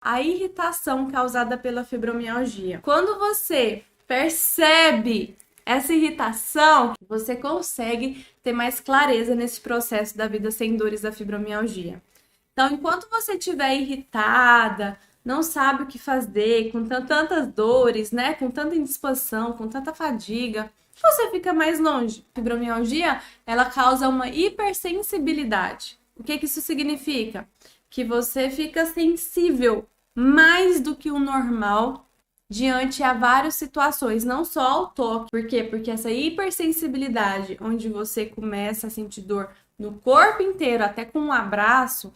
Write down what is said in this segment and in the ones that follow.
A irritação causada pela fibromialgia. Quando você percebe essa irritação, você consegue ter mais clareza nesse processo da vida sem dores da fibromialgia. Então, enquanto você estiver irritada, não sabe o que fazer, com tantas dores, né? Com tanta indisposição, com tanta fadiga, você fica mais longe. A fibromialgia, ela causa uma hipersensibilidade. O que isso significa? Que você fica sensível mais do que o normal diante a várias situações, não só ao toque. Por quê? Porque essa hipersensibilidade, onde você começa a sentir dor no corpo inteiro, até com um abraço,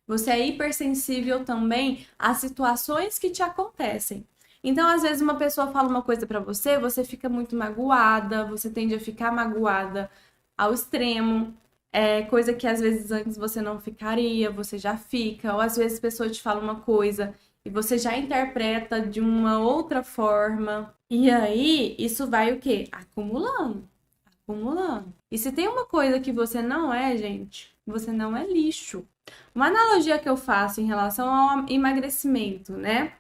você é hipersensível também às situações que te acontecem. Então, às vezes, uma pessoa fala uma coisa pra você, você fica muito magoada, você tende a ficar magoada ao extremo. É coisa que às vezes antes você não ficaria, você já fica. Ou às vezes a pessoa te fala uma coisa e você já interpreta de uma outra forma. E aí, isso vai o quê? Acumulando, acumulando. E se tem uma coisa que você não é, gente, você não é lixo. Uma analogia que eu faço em relação ao emagrecimento, né?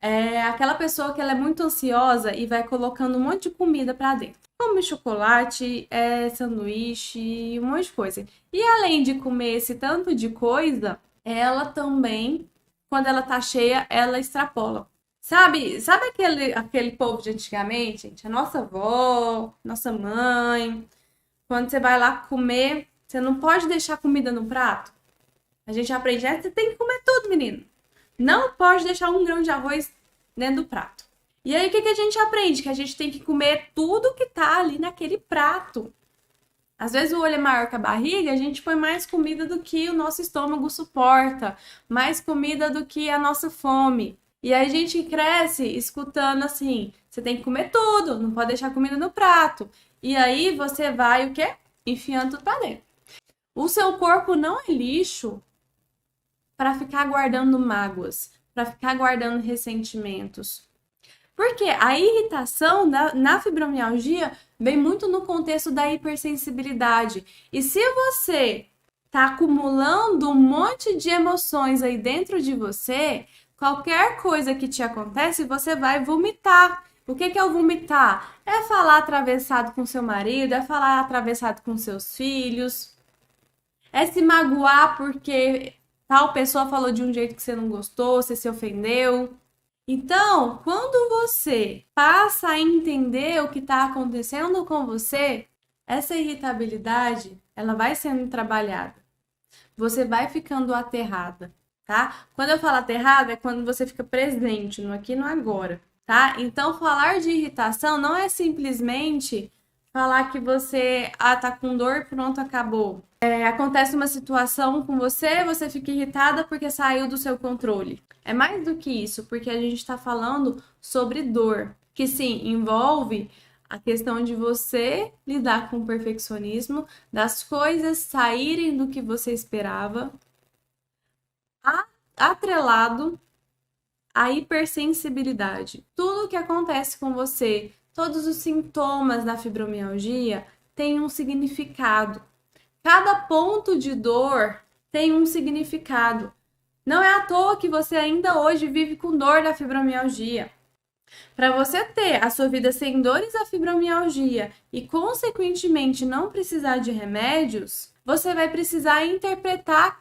É aquela pessoa que ela é muito ansiosa e vai colocando um monte de comida pra dentro. Come chocolate, sanduíche, um monte de coisa. E além de comer esse tanto de coisa, ela também, quando ela tá cheia, ela extrapola. Sabe aquele povo de antigamente, gente? A nossa avó, nossa mãe. Quando você vai lá comer, você não pode deixar comida no prato. A gente aprende, você tem que comer tudo, menino. Não pode deixar um grão de arroz dentro do prato. E aí, o que a gente aprende? Que a gente tem que comer tudo que tá ali naquele prato. Às vezes o olho é maior que a barriga, a gente põe mais comida do que o nosso estômago suporta, mais comida do que a nossa fome. E aí a gente cresce escutando assim, você tem que comer tudo, não pode deixar comida no prato. E aí você vai o quê? Enfiando tudo pra dentro. O seu corpo não é lixo para ficar guardando mágoas, para ficar guardando ressentimentos. Porque a irritação na fibromialgia vem muito no contexto da hipersensibilidade. E se você está acumulando um monte de emoções aí dentro de você, qualquer coisa que te acontece, você vai vomitar. O que é o vomitar? É falar atravessado com seu marido, é falar atravessado com seus filhos, é se magoar porque tal pessoa falou de um jeito que você não gostou, você se ofendeu. Então, quando você passa a entender o que está acontecendo com você, essa irritabilidade, ela vai sendo trabalhada. Você vai ficando aterrada, tá? Quando eu falo aterrada, é quando você fica presente no aqui e no agora, tá? Então, falar de irritação não é simplesmente falar que você tá com dor, pronto, acabou. Acontece uma situação com você, você fica irritada porque saiu do seu controle. É mais do que isso, porque a gente está falando sobre dor, que sim, envolve a questão de você lidar com o perfeccionismo, das coisas saírem do que você esperava, atrelado à hipersensibilidade. Tudo que acontece com você, todos os sintomas da fibromialgia têm um significado. Cada ponto de dor tem um significado. Não é à toa que você ainda hoje vive com dor da fibromialgia. Para você ter a sua vida sem dores da fibromialgia e, consequentemente, não precisar de remédios, você vai precisar interpretar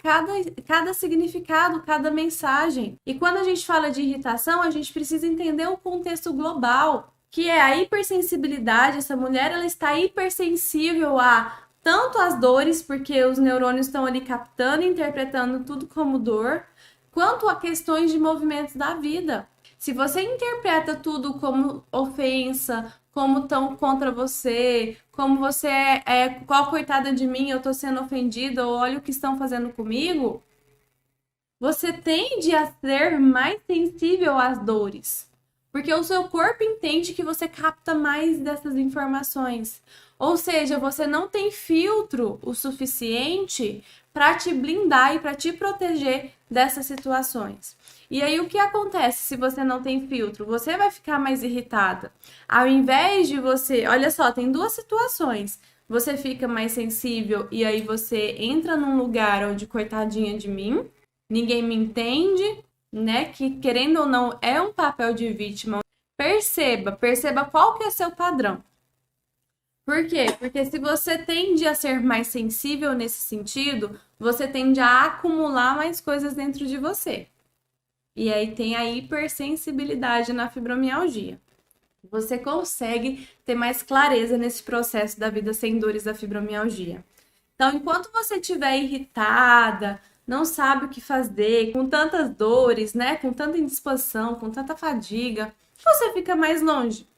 cada significado, cada mensagem. E quando a gente fala de irritação, a gente precisa entender o contexto global, que é a hipersensibilidade. Essa mulher, ela está hipersensível a tanto as dores, porque os neurônios estão ali captando e interpretando tudo como dor, quanto a questões de movimentos da vida. Se você interpreta tudo como ofensa, como tão contra você, como você qual coitada de mim, eu tô sendo ofendida, ou olha o que estão fazendo comigo, você tende a ser mais sensível às dores. Porque o seu corpo entende que você capta mais dessas informações. Ou seja, você não tem filtro o suficiente para te blindar e para te proteger dessas situações. E aí, o que acontece se você não tem filtro? Você vai ficar mais irritada. Ao invés de você... Olha só, tem duas situações. Você fica mais sensível e aí você entra num lugar onde, coitadinha de mim, ninguém me entende, né, que querendo ou não é um papel de vítima, perceba qual que é seu padrão. Por quê? Porque se você tende a ser mais sensível nesse sentido, você tende a acumular mais coisas dentro de você. E aí tem a hipersensibilidade na fibromialgia. Você consegue ter mais clareza nesse processo da vida sem dores da fibromialgia. Então, enquanto você estiver irritada, não sabe o que fazer, com tantas dores, né? Com tanta indisposição, com tanta fadiga, você fica mais longe.